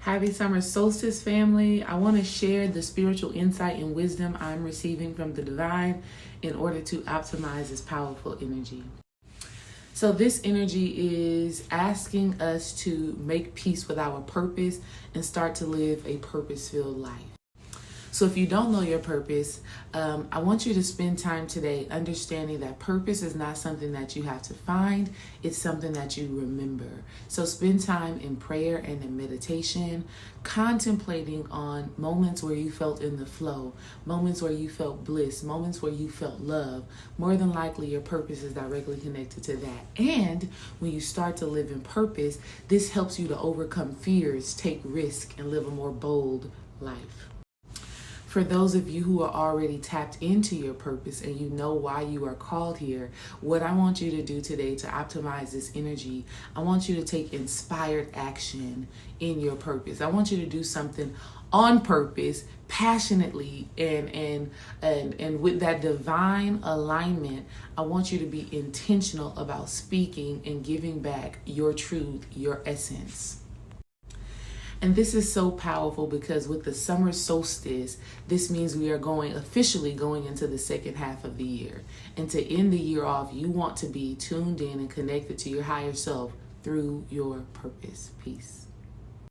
Happy Summer Solstice family. I want to share the spiritual insight and wisdom I'm receiving from the divine in order to optimize this powerful energy. So this energy is asking us to make peace with our purpose and start to live a purpose-filled life. So if you don't know your purpose, I want you to spend time today understanding that purpose is not something that you have to find, it's something that you remember. So spend time in prayer and in meditation, contemplating on moments where you felt in the flow, moments where you felt bliss, moments where you felt love. More than likely, your purpose is directly connected to that. And when you start to live in purpose, this helps you to overcome fears, take risks, and live a more bold life. For those of you who are already tapped into your purpose and you know why you are called here, what I want you to do today to optimize this energy, I want you to take inspired action in your purpose. I want you to do something on purpose, passionately, and with that divine alignment. I want you to be intentional about speaking and giving back your truth, your essence. And this is so powerful because with the summer solstice, this means we are officially going into the second half of the year. And to end the year off, you want to be tuned in and connected to your higher self through your purpose. Peace.